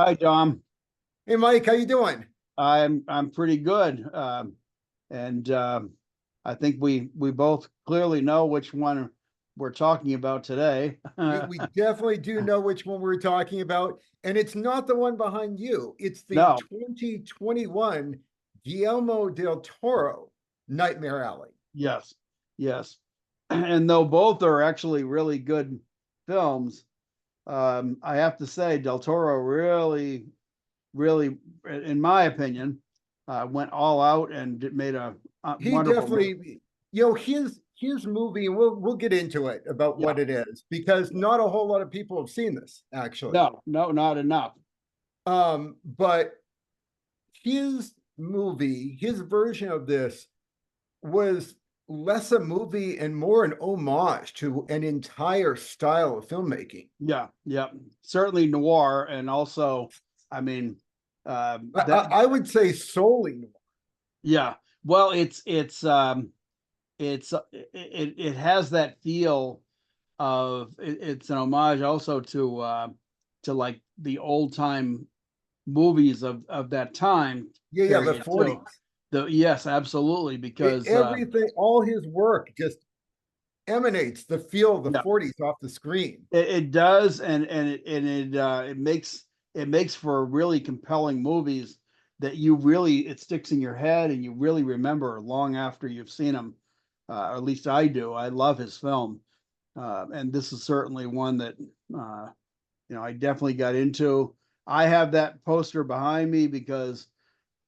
Hi, Dom. Hey Mike, how you doing? I'm pretty good, and I think we both clearly know which one we're talking about today. We definitely do know which one we're talking about, and it's not the one behind you. It's the No, 2021 Guillermo del Toro Nightmare Alley. yes, yes, and though both are actually really good films, I have to say Del Toro really, in my opinion, went all out and made a He wonderful movie. definitely, his movie, and we'll get into it about Yeah, what it is because not a whole lot of people have seen this actually. no, no, not enough. But his movie, his version of this was less a movie and more an homage to an entire style of filmmaking. Yeah, yeah, certainly noir, and also, I mean, I, that I would say solely noir. yeah. Well, it has that feel of it's an homage also to like the old time movies of that time Yeah, the period too. 40s. The yes, absolutely, because Everything, all his work just emanates the feel of the yeah, 40s off the screen. it does, it makes for really compelling movies that you really it sticks in your head and you really remember long after you've seen them. Or at least I do. I love his film, and this is certainly one that I definitely got into. I have that poster behind me because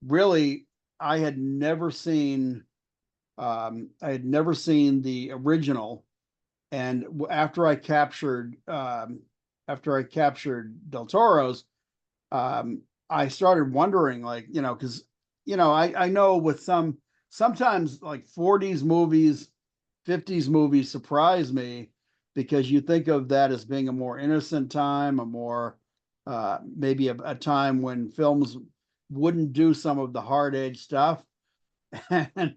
really I had never seen the original, and after I captured Del Toro's, I started wondering, like, because I know with sometimes like 40s movies, 50s movies surprise me because you think of that as being a more innocent time, a more maybe a time when films wouldn't do some of the hard edge stuff. and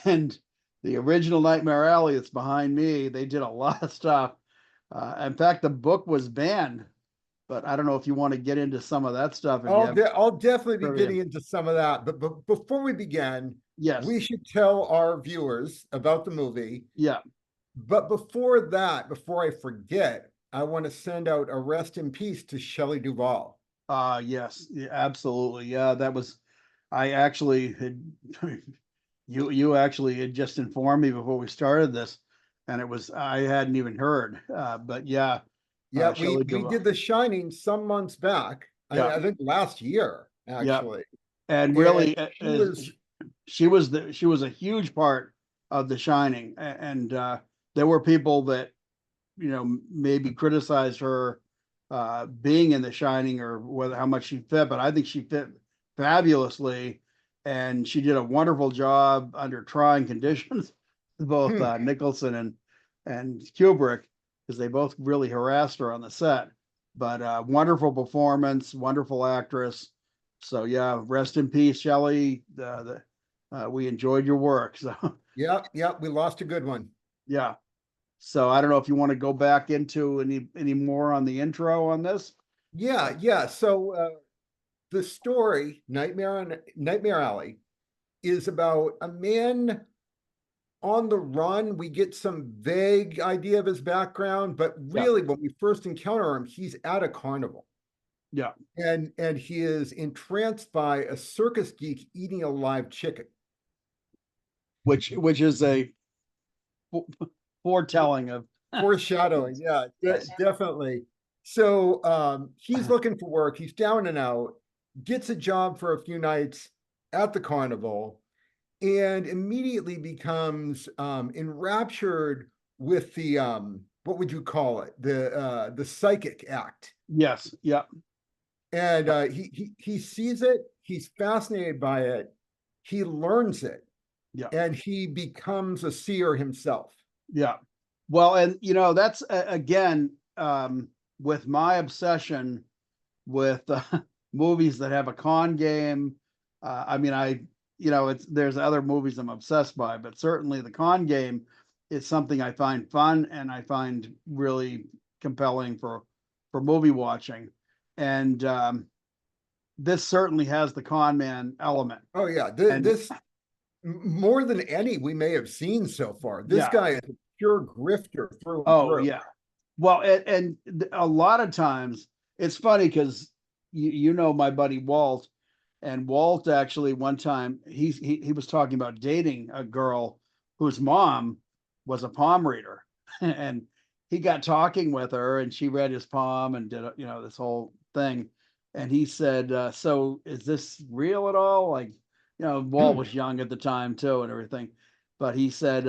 and the original Nightmare Alley that's behind me, they did a lot of stuff. In fact, the book was banned, but I don't know if you want to get into some of that stuff if you have I'll definitely be trivia. getting into some of that. But before we begin, Yes, we should tell our viewers about the movie. yeah, But before that, before I forget, I want to send out a rest in peace to Shelley Duvall. yes, yeah, absolutely, yeah. That was I actually had you actually had just informed me before we started this, and it was I hadn't even heard. But yeah, Yeah, Shelley we Duvall, did The Shining some months back. yeah, I think last year yeah, actually, and and really, she was she was a huge part of The Shining, and there were people that maybe criticized her being in The Shining or whether how much she fit, but I think she fit fabulously, and she did a wonderful job under trying conditions, both Nicholson and Kubrick, because they both really harassed her on the set. But wonderful performance, wonderful actress. So yeah, rest in peace, Shelley. We enjoyed your work. So yep, we lost a good one. yeah. So I don't know if you want to go back into any more on the intro on this. Yeah. So the story Nightmare Alley is about a man on the run. We get some vague idea of his background, but Yeah, really, when we first encounter him, he's at a carnival, yeah. and he is entranced by a circus geek eating a live chicken. Which is a foretelling of Foreshadowing, yeah, yes. definitely. So he's looking for work. He's down and out, gets a job for a few nights at the carnival, and immediately becomes enraptured with the what would you call it? The psychic act. Yes, yeah, And he sees it, he's fascinated by it, he learns it, yeah, and he becomes a seer himself. yeah. Well, and that's again with my obsession with movies that have a con game. I mean, it's there's other movies I'm obsessed by, but certainly the con game is something I find fun and I find really compelling for movie watching. And this certainly has the con man element. Oh yeah, And this more than any we may have seen so far. This yeah, guy is a pure grifter through and oh through. yeah. Well, and a lot of times it's funny because you know my buddy Walt, and Walt actually one time he was talking about dating a girl whose mom was a palm reader, and he got talking with her, and she read his palm and did this whole thing, and he said, "So is this real at all?" Like, Walt was young at the time too, and everything, but he said,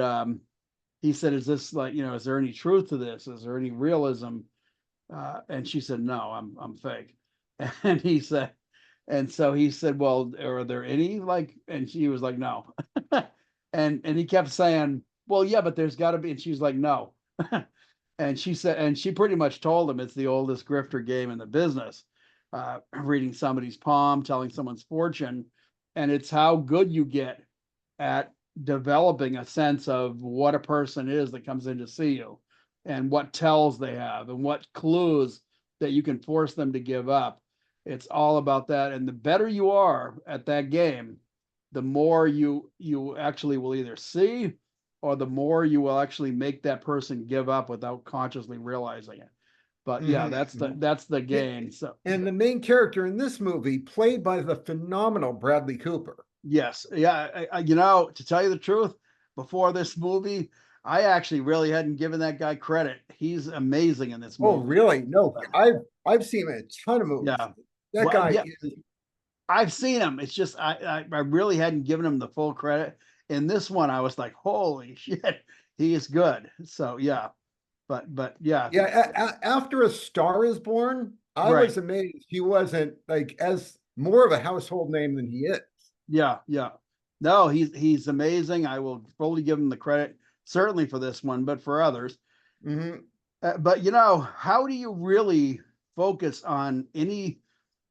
"Is this like, is there any truth to this? Is there any realism?" And she said, "No, I'm fake." And he said, and so he said, "Well, are there any like?" And she was like, "No." And he kept saying, "Well, yeah, but there's got to be." And she was like, "No." And she said, and she pretty much told him it's the oldest grifter game in the business. Reading somebody's palm, telling someone's fortune, and it's how good you get at developing a sense of what a person is that comes in to see you, and what tells they have, and what clues that you can force them to give up. It's all about that. And the better you are at that game, the more you actually will either see, or the more you will actually make that person give up without consciously realizing it. But yeah, Mhm, that's the mhm. game. So And the main character in this movie, played by the phenomenal Bradley Cooper. yes, yeah, to tell you the truth, before this movie, I actually really hadn't given that guy credit. He's amazing in this Oh, movie. really? No, I've seen him in a ton of movies. Yeah. That Well, guy yeah, is I've seen him. It's just I really hadn't given him the full credit. In this one, I was like, holy shit, he is good. So yeah, but yeah, yeah. After A Star Is Born, I right. was amazed he wasn't like as more of a household name than he is. Yeah, yeah. No, he's amazing. I will fully give him the credit, certainly for this one, but for others. Mhm. But how do you really focus on any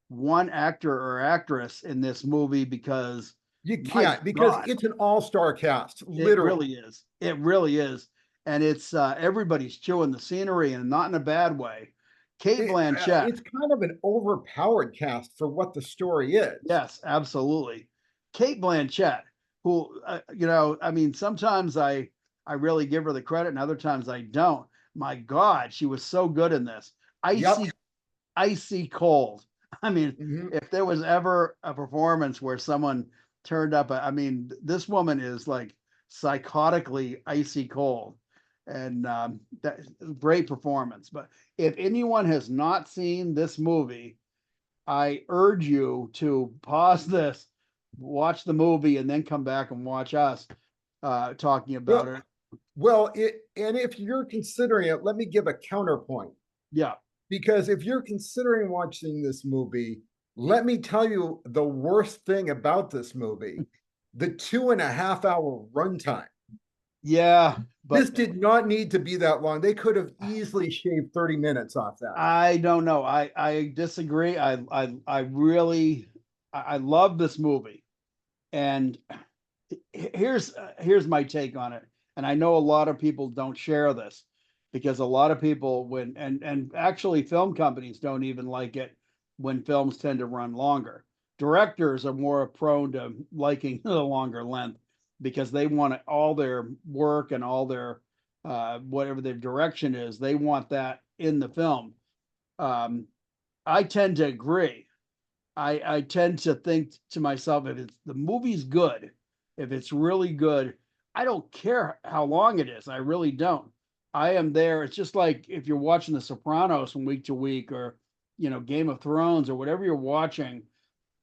one actor or actress in this movie? Because You my can't because God, it's an all-star cast, it literally. really is. It really is. And it's everybody's chewing the scenery, and not in a bad way. Kate Blanchett, It's kind of an overpowered cast for what the story is. yes, absolutely. Kate Blanchett, who I mean, sometimes I really give her the credit, and other times I don't. My God, she was so good in this. Yep. Icy, icy cold. I mean, Mhm. if there was ever a performance where someone turned up, I mean, this woman is like psychotically icy cold, and that great performance. But if anyone has not seen this movie, I urge you to pause this, watch the movie, and then come back and watch us talking about Well, it. and if you're considering it, let me give a counterpoint. Yeah. Because if you're considering watching this movie, let me tell you the worst thing about this movie: the 2.5 hour runtime. Yeah, This but did not need to be that long. They could have easily shaved 30 minutes off that. I don't know. I disagree. I really I love this movie, and here's my take on it. And I know a lot of people don't share this, because a lot of people, when and actually film companies don't even like it when films tend to run longer. Directors are more prone to liking the longer length, because they want all their work and all their whatever their direction is, they want that in the film. um, I tend to agree. I tend to think to myself, if it's the movie's good, if it's really good, I don't care how long it is. I really don't. I am there. It's just like if you're watching The Sopranos from week to week, or Game of Thrones, or whatever you're watching,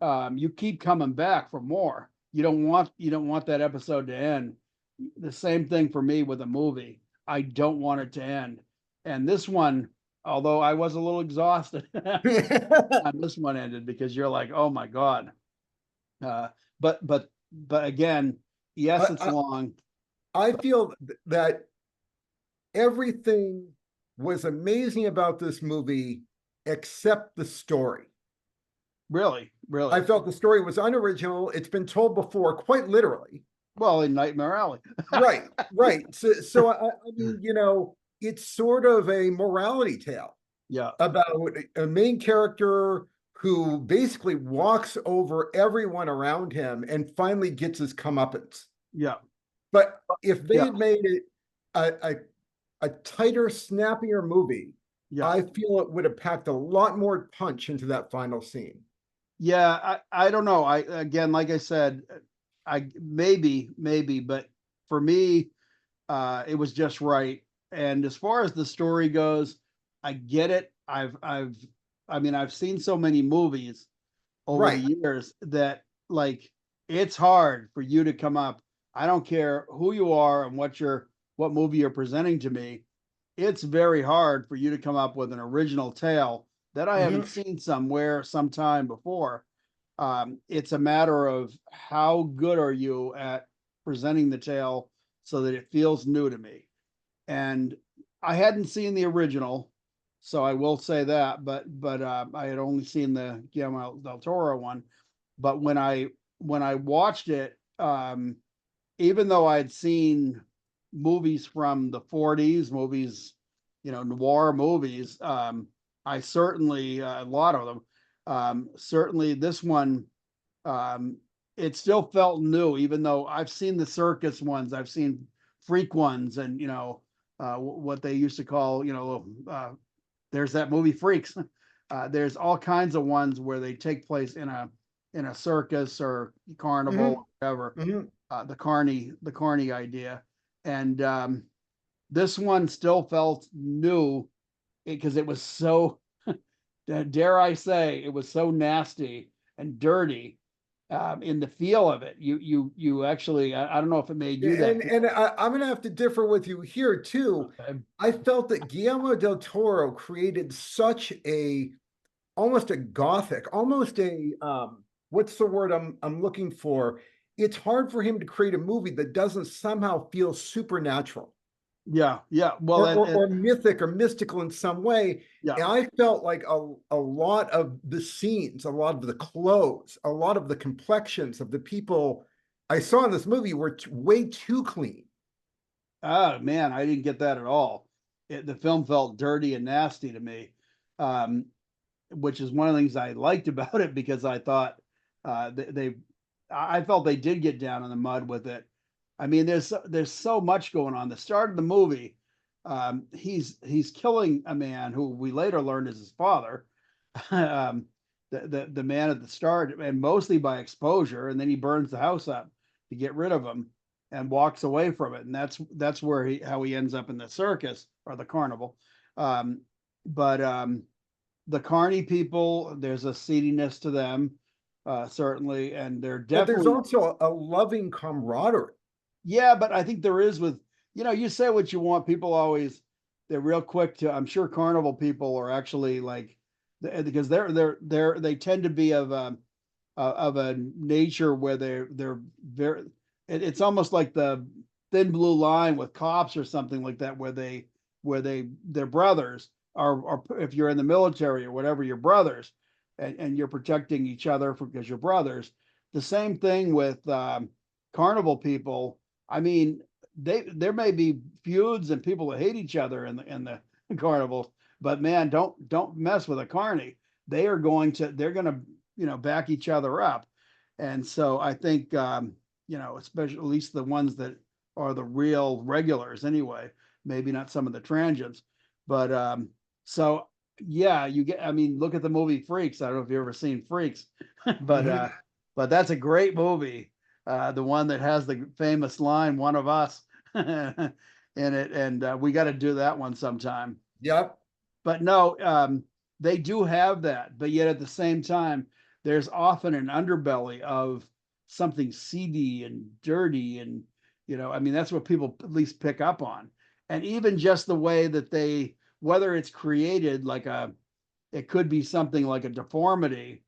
you keep coming back for more. You don't want that episode to end. The same thing for me with a movie. I don't want it to end. And this one, although I was a little exhausted, this one ended, because you're like, oh my God. Uh, but again, yes, it's I, long. I feel that everything was amazing about this movie except the story. Really, I really. felt the story was unoriginal. It's been told before, quite literally. Well, in Nightmare Alley. Right, right. I mean, it's sort of a morality tale Yeah. about a main character who basically walks over everyone around him and finally gets his comeuppance. Yeah. But if they Yeah. had made it a tighter, snappier movie, Yeah. I feel it would have packed a lot more punch into that final scene. Yeah, I don't know. I again, like I said, I maybe, but for me, it was just right. And as far as the story goes, I get it. I mean, I've seen so many movies over the Right. years that like it's hard for you to come up. I don't care who you are and what movie you're presenting to me. It's very hard for you to come up with an original tale that I haven't Mhm. seen somewhere sometime before. It's a matter of how good are you at presenting the tale so that it feels new to me. And I hadn't seen the original, so I will say that. But I had only seen the Guillermo del Toro one. But when I watched it, even though I'd seen movies from the 40s, movies, noir movies, I certainly a lot of them. Certainly this one, um, it still felt new, even though I've seen the circus ones, I've seen freak ones, and what they used to call, there's that movie Freaks. There's all kinds of ones where they take place in a circus or carnival Mhm. or whatever. Mhm. The carny idea, and this one still felt new because it was so, dare I say, it was so nasty and dirty, in the feel of it. You actually, I don't know if it made you that. And I'm going to have to differ with you here too. Okay. I felt that Guillermo del Toro created such a almost a gothic, almost a what's the word I'm looking for? It's hard for him to create a movie that doesn't somehow feel supernatural Yeah, yeah. Well, or mythic or mystical in some way. yeah, And I felt like a lot of the scenes, a lot of the clothes, a lot of the complexions of the people I saw in this movie were way too clean. oh man, I didn't get that at all. The film felt dirty and nasty to me, um, which is one of the things I liked about it because I thought I felt they did get down in the mud with it. I mean, there's so much going on. The start of the movie, he's killing a man who we later learned is his father, um, the man at the start, and mostly by exposure, and then he burns the house up to get rid of him and walks away from it, and that's where how he ends up in the circus or the carnival. Um, but the carny people, there's a seediness to them, certainly, and they're But there's definitely, also a loving camaraderie. yeah. But I think there is with, you say what you want. People always, they're real quick to. I'm sure carnival people are actually like, because they tend to be of a nature where they're very. It's almost like the thin blue line with cops or something like that, where they're brothers, or if you're in the military or whatever, you're brothers, and you're protecting each other because you're brothers. The same thing with carnival people. I mean, there may be feuds and people that hate each other in the carnivals, but man, don't mess with a carny. They're going to back each other up, and so I think especially at least the ones that are the real regulars anyway. Maybe not some of the transients, but so yeah, you get. I mean, look at the movie Freaks. I don't know if you've ever seen Freaks, but Mhm. but that's a great movie. The one that has the famous line "One of us" in it, and we got to do that one sometime. Yep. But no, they do have that, but yet at the same time, there's often an underbelly of something seedy and dirty, and I mean, that's what people at least pick up on. And even just the way that whether it's created like it could be something like a deformity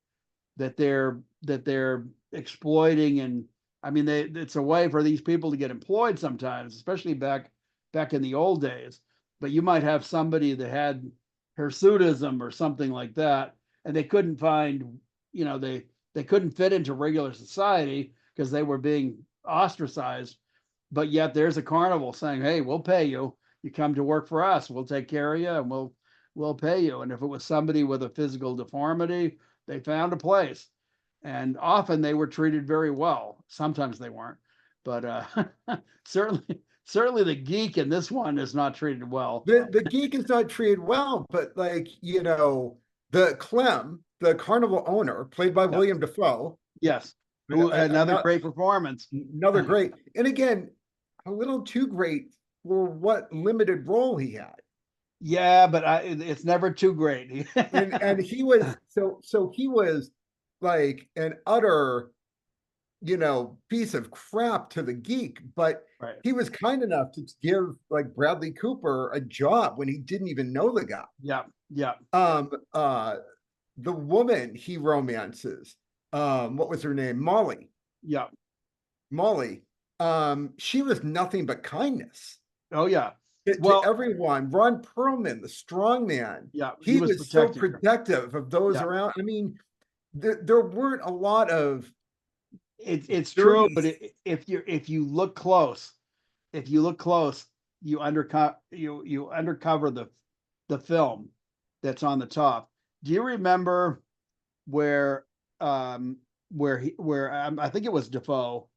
that they're exploiting. And I mean, it's a way for these people to get employed sometimes, especially back in the old days. But you might have somebody that had hirsutism or something like that, and they couldn't find, they couldn't fit into regular society because they were being ostracized. But yet there's a carnival saying, "Hey, we'll pay you. You come to work for us. We'll take care of you, and we'll pay you. And if it was somebody with a physical deformity, they found a place. And often they were treated very well. Sometimes they weren't, but certainly the geek in this one is not treated well. The geek is not treated well, but like, the Clem, the carnival owner, played by Yeah. William Dafoe, Yes. Who another great performance. another great, and again, a little too great for what limited role he had. Yeah, but it's never too great. And he was so he was like an utter, piece of crap to the geek, but Right. he was kind enough to give like Bradley Cooper a job when he didn't even know the guy. Yeah. Yeah. Um, uh, the woman he romances, what was her name? Molly. Yeah. Molly. She was nothing but kindness Oh yeah. to Well, everyone. Ron Perlman, the strong man, yeah, he he was was so protecting her. protective of those Yeah. around. I mean, there weren't a lot of It's true, dirty. but if you look close, you undercover the film that's on the top. Do you remember where I think it was Defoe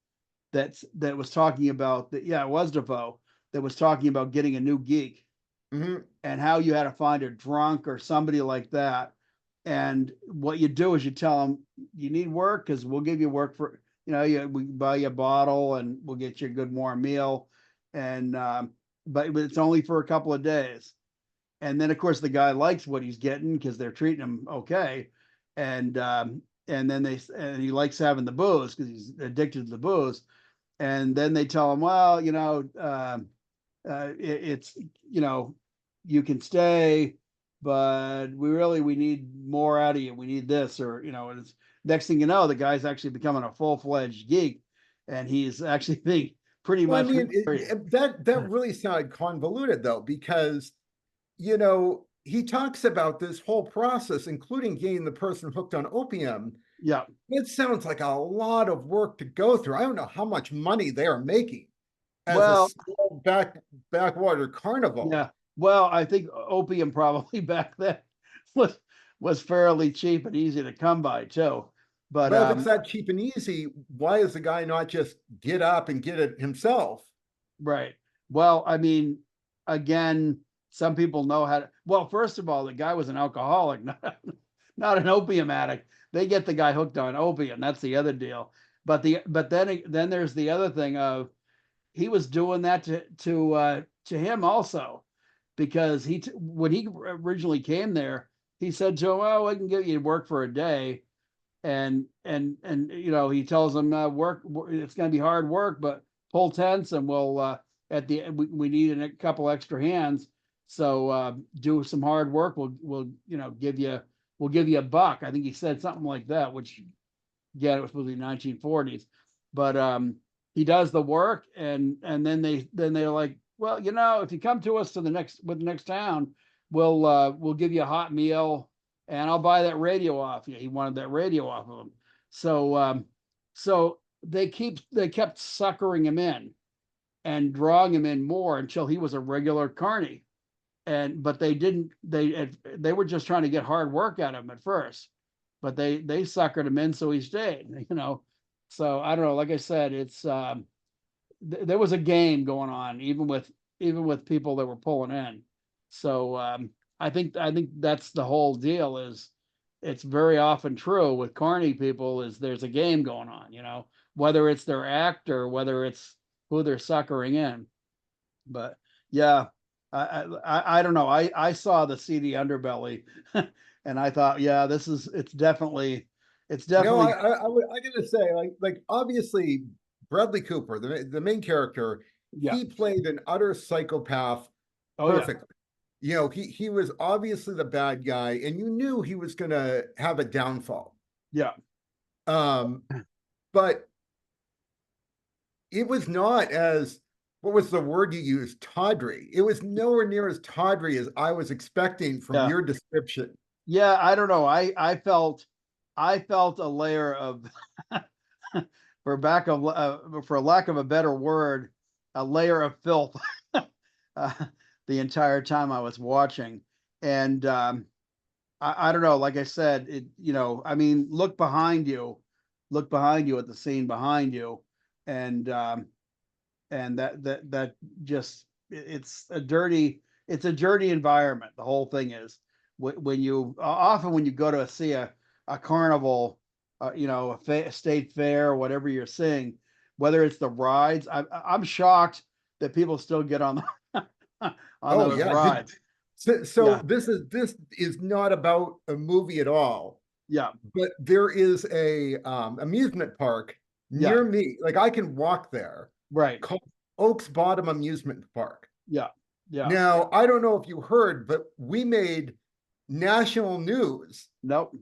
that was talking about that? Yeah, it was Defoe that was talking about getting a new geek Mhm. and how you had to find a drunk or somebody like that. And what you do is you tell them you need work because we'll give you work for, we buy you a bottle and we'll get you a good warm meal. And, but it's only for a couple of days. And then of course the guy likes what he's getting because they're treating him okay. And then and he likes having the booze because he's addicted to the booze. And then they tell him, well, it's you can stay, but we need more out of you. We need this, or and it's next thing you know, the guy's actually becoming a full-fledged geek, and he's actually being pretty Well, I much mean, married. that really sounded convoluted though, because he talks about this whole process, including getting the person hooked on opium. Yeah. It sounds like a lot of work to go through. I don't know how much money they are making as a Well, small backwater carnival. yeah. Well, I think opium probably back then was was fairly cheap and easy to come by too. But Well, if it's that cheap and easy, why is the guy not just get up and get it himself? right. Well, I mean, again, some people know how to. Well, first of all, the guy was an alcoholic, not an opium addict. They get the guy hooked on opium. That's the other deal. But then there's the other thing of he was doing that to him also, because when he originally came there, he said to him, "Well, I can get you to work for a day," and he tells him, "Work, it's going to be hard work, but pull tents, and we'll we need a couple extra hands, so do some hard work. We'll we'll give you a buck." I think he said something like that, which yeah, it was supposed to be 1940s, but he does the work, and then they're like, well, if you come to us to the next town, we'll give you a hot meal, and I'll buy that radio off you. He wanted that radio off of him, so they kept suckering him in and drawing him in more until he was a regular carny. And but they didn't they were just trying to get hard work out of him at first, but they suckered him in so he stayed. So I don't know, like I said, it's there was a game going on even with people that were pulling in. So I think that's the whole deal. Is it's very often true with carny people is there's a game going on, whether it's their act or whether it's who they're suckering in. But yeah, I don't know. I saw the seedy underbelly, and I thought, yeah, it's No, definitely I gotta say, like obviously Bradley Cooper, the main character, yeah. he played an utter psychopath Oh yeah, perfectly. He was obviously the bad guy, and you knew he was gonna have a downfall. yeah, Um, but it was not as, what was the word you used? Tawdry. It was nowhere near as tawdry as I was expecting from yeah, your description. yeah. I don't know. I felt a layer of for lack of a better word, a layer of filth uh, the entire time I was watching. And I don't know, like I said, I mean, look behind you at the scene behind you, and that just it's a dirty environment. The whole thing is when you often when you go to see a carnival, a state fair or whatever you're seeing, whether it's the rides. I'm shocked that people still get on on Oh those yeah. rides. So Yeah, this is not about a movie at all, yeah, but there is a amusement park yeah, near me. Like I can walk there, right, called Oaks Bottom Amusement Park. yeah, yeah. Now, I don't know if you heard, but we made national news Nope.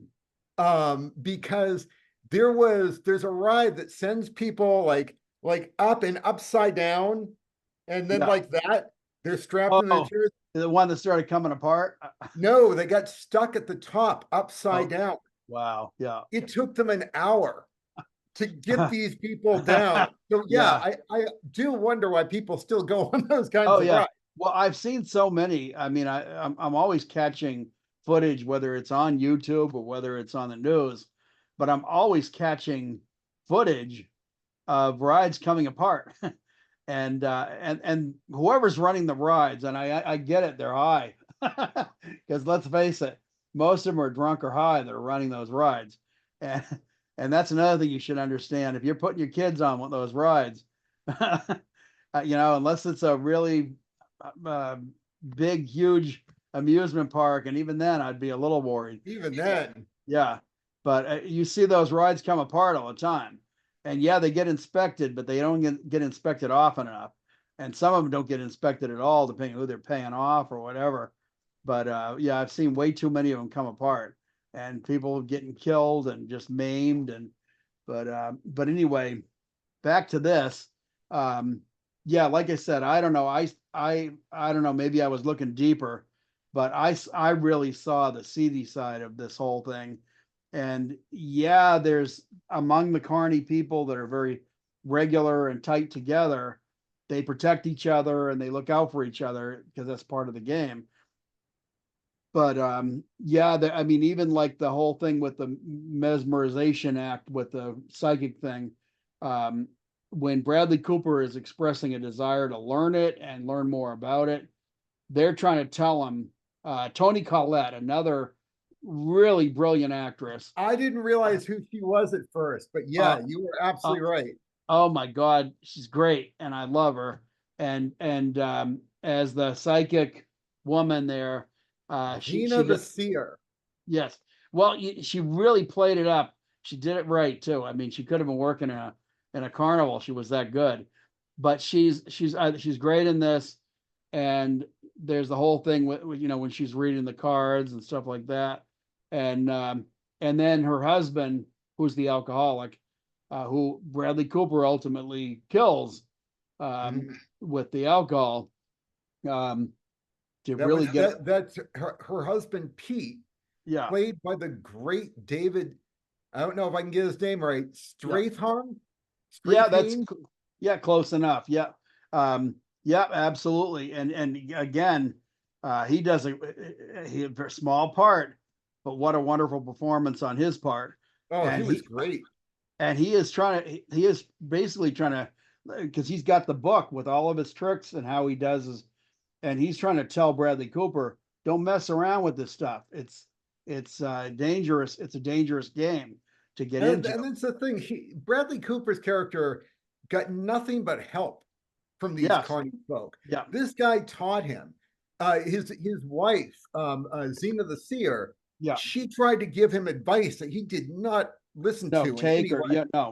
because there's a ride that sends people like up and upside down, and then Yeah. like that, they're strapped in the Oh, chairs. the one that started coming apart. No, they got stuck at the top upside Oh, down. wow. Yeah. It took them an hour to get these people down. So yeah, Yeah. I do wonder why people still go on those kinds Oh, of yeah. rides. Well, I've seen so many. I mean, I'm always catching footage, whether it's on YouTube or whether it's on the news, but I'm always catching footage of rides coming apart. And whoever's running the rides, and I get it, they're high. Because let's face it, most of them are drunk or high that are running those rides. And and that's another thing you should understand. If you're putting your kids on one of those rides, unless it's a really uh, big, huge amusement park, and even then, I'd be a little worried. Even then, Yeah, but you see those rides come apart all the time, and yeah, they get inspected, but they don't get inspected often enough, and some of them don't get inspected at all, depending who they're paying off or whatever. But yeah, I've seen way too many of them come apart, and people getting killed and just maimed, and but anyway, back to this. Um, yeah, like I said, I don't know. I don't know. Maybe I was looking deeper, but I really saw the seedy side of this whole thing. And yeah, there's among the Carney people that are very regular and tight together. They protect each other and they look out for each other because that's part of the game. But yeah, I mean, even like the whole thing with the mesmerization act with the psychic thing, um, when Bradley Cooper is expressing a desire to learn it and learn more about it, they're trying to tell him. Toni Collette, another really brilliant actress. I didn't realize who she was at first, but Uh, yeah, you were uh, absolutely right. oh my God, she's great, and I love her. And as the psychic woman there, she Gina the did. Seer. Yes. Well, she really played it up. She did it right too. I mean, she could have been working in a carnival. She was that good. But she's great in this. And there's the whole thing with when she's reading the cards and stuff like that. And and then her husband, who's the alcoholic, who Bradley Cooper ultimately kills Mhm. with the alcohol, um, to That really was get that's her husband Pete, yeah, played by the great David. I don't know if I can get his name right. yeah. Strathern, Yeah, that's Strathane. yeah, close enough. Yeah. Yeah, absolutely. And again, he does a small part, but what a wonderful performance on his part. Oh, he And was great. he is he is basically trying to, because he's got the book with all of his tricks and how he does his, and he's trying to tell Bradley Cooper, don't mess around with this stuff. It's dangerous. It's a dangerous game to get into. And that's the thing. Bradley Cooper's character got nothing but help from these Yes. Carney folk. Yeah. This guy taught him. His wife, Zena the Seer, Yeah. she tried to give him advice that he did not listen No, to in take any or way. yeah,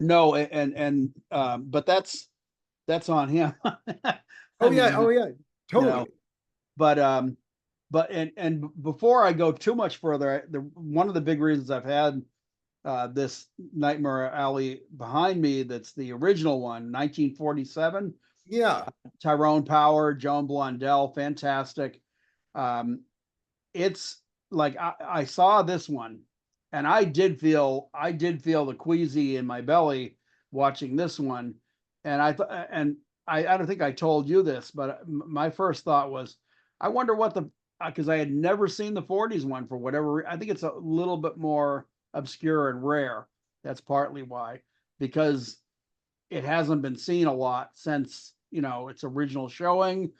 no, and but that's on him. I Oh mean, yeah, you know, totally. but and before I go too much further, one of the big reasons I've had this Nightmare Alley behind me, that's the original one, 1947. Yeah. Tyrone Power, Joan Blondell, fantastic. Um, it's like I saw this one, and I did feel the queasy in my belly watching this one, and I don't think I told you this, but my first thought was, I wonder what the because I had never seen the '40s one for whatever. I think it's a little bit more obscure and rare. That's partly why, because it hasn't been seen a lot since its original showing.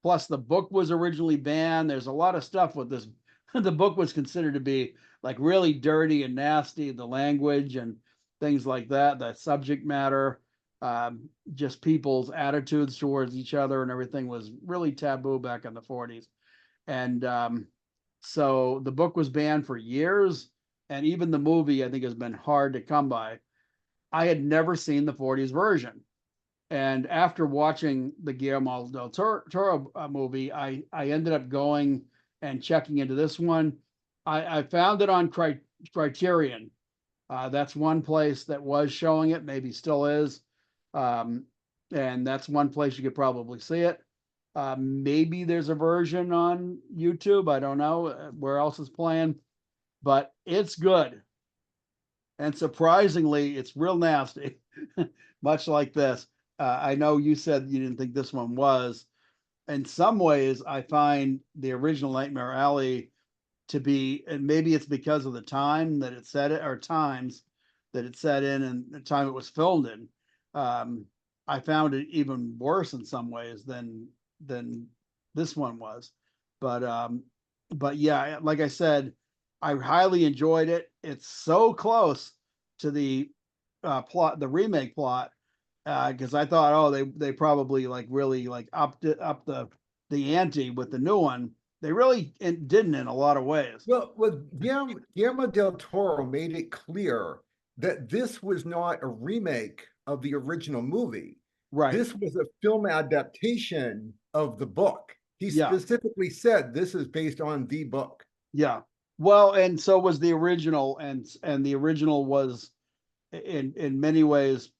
Plus, the book was originally banned. There's a lot of stuff with this. The book was considered to be like really dirty and nasty, the language and things like that, the subject matter, just people's attitudes towards each other and everything was really taboo back in the '40s. And so the book was banned for years. And even the movie, I think, has been hard to come by. I had never seen the '40s version. And after watching the Guillermo del Toro movie, I ended up going and checking into this one. I found it on Criterion. That's one place that was showing it, maybe still is. Um, and that's one place you could probably see it. Maybe there's a version on YouTube. I don't know where else is playing, but it's good. And surprisingly, it's real nasty, much like this. I know you said you didn't think this one was. In some ways, I find the original Nightmare Alley to be, and maybe it's because of the time that it set it, or times that it set in, and the time it was filmed in. Um, I found it even worse in some ways than this one was. But but yeah, like I said, I highly enjoyed it. It's so close to the plot, the remake plot, because I thought, oh, they probably like really like up the ante with the new one. They really didn't in a lot of ways. Well, Guillermo del Toro made it clear that this was not a remake of the original movie. Right. This was a film adaptation of the book. He Yeah. specifically said this is based on the book. Yeah. Well, and so was the original, and the original was in many ways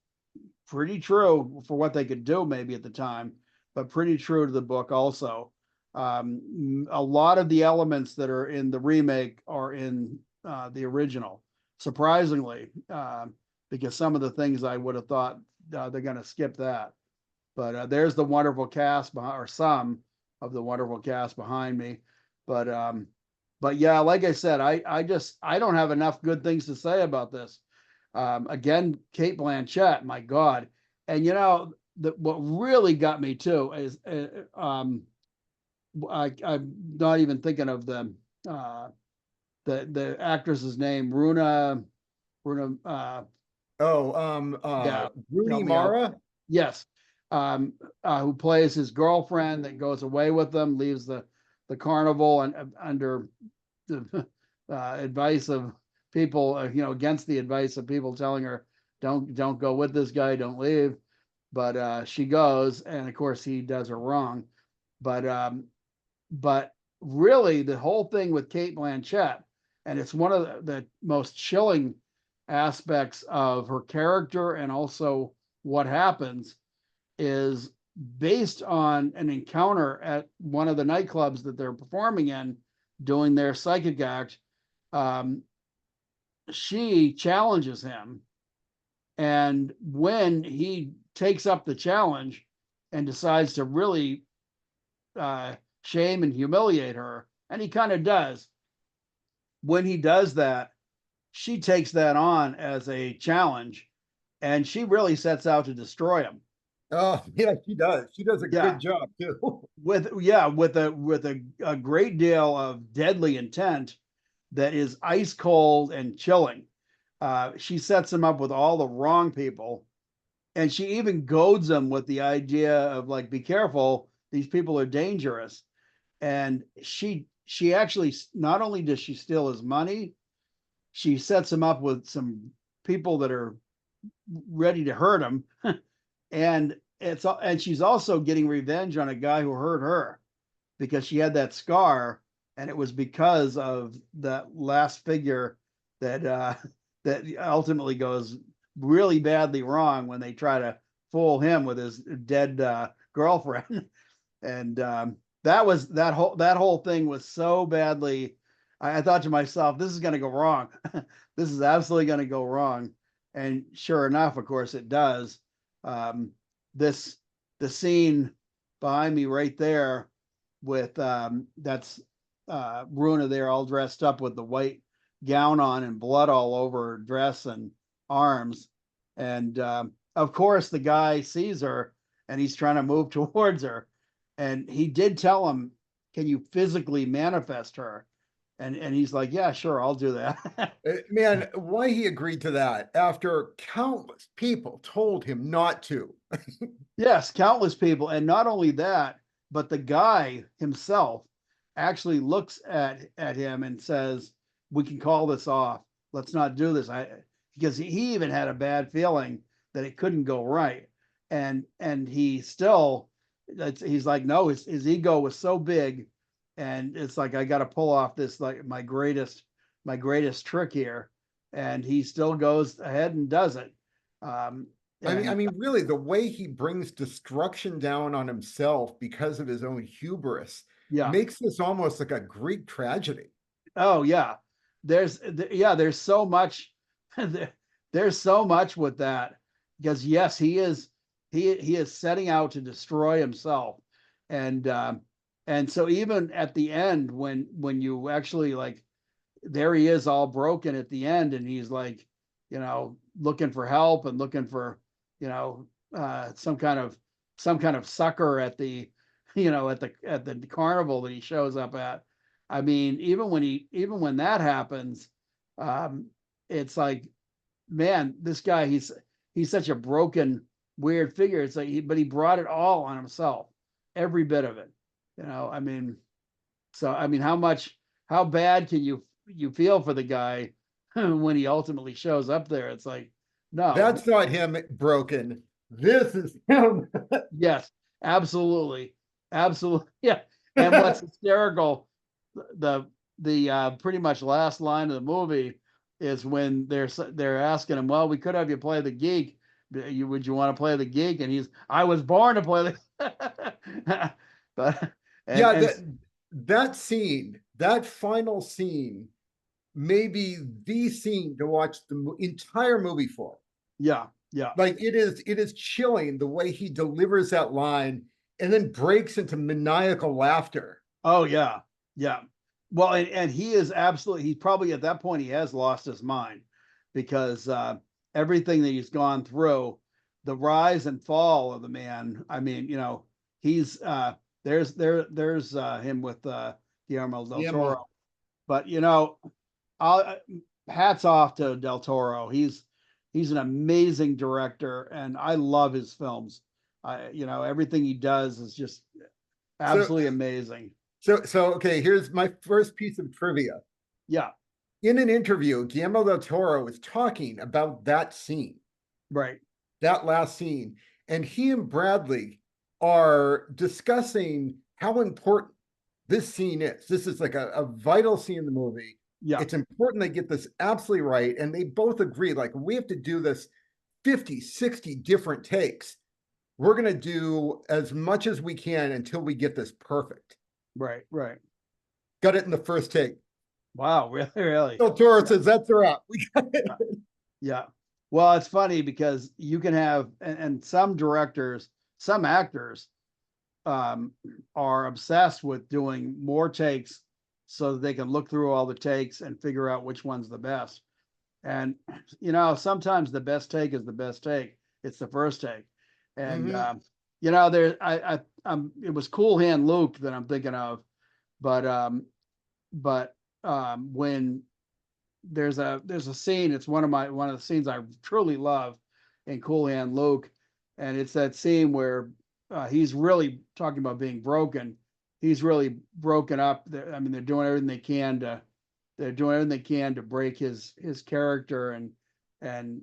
pretty true for what they could do maybe at the time, but pretty true to the book also. A lot of the elements that are in the remake are in the original, surprisingly, because some of the things I would have thought they're going to skip that. But there's the wonderful cast behind, or some of the wonderful cast behind me. But yeah, like I said, I don't have enough good things to say about this. Again, Cate Blanchett, my God. And what really got me too is I'm not even thinking of uh, the actress's name, Runa. Oh, Yeah, Rooney help me out. Mara. Yes, who plays his girlfriend that goes away with them, leaves the carnival, and under the advice of people, against the advice of people telling her, don't go with this guy, don't leave. But she goes, and of course he does her wrong. But but really, the whole thing with Cate Blanchett, and it's one of the most chilling aspects of her character, and also what happens, is based on an encounter at one of the nightclubs that they're performing in, doing their psychic act. Um, she challenges him, and when he takes up the challenge and decides to really shame and humiliate her, and he kind of does. When he does that, she takes that on as a challenge, and she really sets out to destroy him. Oh, yeah, she does. She does a Yeah, good job too. with a great deal of deadly intent that is ice cold and chilling. She sets him up with all the wrong people, and she even goads him with the idea of like, be careful, these people are dangerous. And she actually, not only does she steal his money, she sets him up with some people that are ready to hurt him. And she's also getting revenge on a guy who hurt her, because she had that scar, and it was because of that last figure that that ultimately goes really badly wrong when they try to fool him with his dead girlfriend. And that whole thing was so badly. I thought to myself, this is going to go wrong. This is absolutely going to go wrong. And sure enough, of course, it does. Um, this the scene behind me right there. with that's Runa there all dressed up with the white gown on and blood all over her dress and arms. And of course, the guy sees her and he's trying to move towards her. And he did tell him, "Can you physically manifest her?" And he's like, "Yeah, sure, I'll do that." Man, why he agreed to that after countless people told him not to. Yes, countless people. And not only that, but the guy himself actually looks at him and says, "We can call this off. Let's not do this." Because he even had a bad feeling that it couldn't go right. And he still he's like, no, his ego was so big, and it's like, I got to pull off this, like, my greatest trick here. And he still goes ahead and does it. Um, I and mean, really, the way he brings destruction down on himself because of his own hubris yeah. makes this almost like a Greek tragedy. Oh yeah, there's so much, there's so much with that, because yes, he is setting out to destroy himself. And so even at the end, when you actually, like, there he is all broken at the end, and he's like, looking for help and looking for, you know some kind of sucker at the, at the carnival that he shows up at. I mean, even when that happens, um, it's like, man, this guy, he's such a broken, weird figure. It's like, but he brought it all on himself, every bit of it. I mean, so I mean, how bad can you feel for the guy when he ultimately shows up there? It's like, no. That's not him broken. This is him. Yes, absolutely, absolutely, yeah. And what's hysterical, the pretty much last line of the movie is when they're asking him, "Well, we could have you play the geek. Would you want to play the geek?" And "I was born to play the." But Yeah, and that scene, that final scene, may be the scene to watch the entire movie for. yeah, yeah. Like it is chilling the way he delivers that line and then breaks into maniacal laughter. Oh yeah, yeah. Well, and he is absolutely. He's probably at that point he has lost his mind, because everything that he's gone through, the rise and fall of the man. I mean, he's there's him with Guillermo del Yeah, Toro. But I'll, hats off to del Toro. He's an amazing director, and I love his films. Everything he does is just so absolutely amazing. so okay, here's my first piece of trivia. Yeah, In an interview, Guillermo del Toro was talking about that scene, right. that last scene, and he and Bradley are discussing how important this scene is. This is like a vital scene in the movie. Yeah, It's important they get this absolutely right. And they both agree, like, we have to do this 50, 60 different takes. We're going to do as much as we can until we get this perfect. right, right. Got it in the first take. Wow, really, really. Del Toro Yeah, says, that's a wrap. We got it. yeah. Well, it's funny because you can have, and some directors, some actors, um, are obsessed with doing more takes so that they can look through all the takes and figure out which one's the best. And sometimes the best take is the best take. It's the first take. And Mm-hmm. there, it was Cool Hand Luke that I'm thinking of, but when there's a scene, it's one of the scenes I truly love in Cool Hand Luke, and it's that scene where he's really talking about being broken. He's really broken up. I mean, they're doing everything they can to break his character, and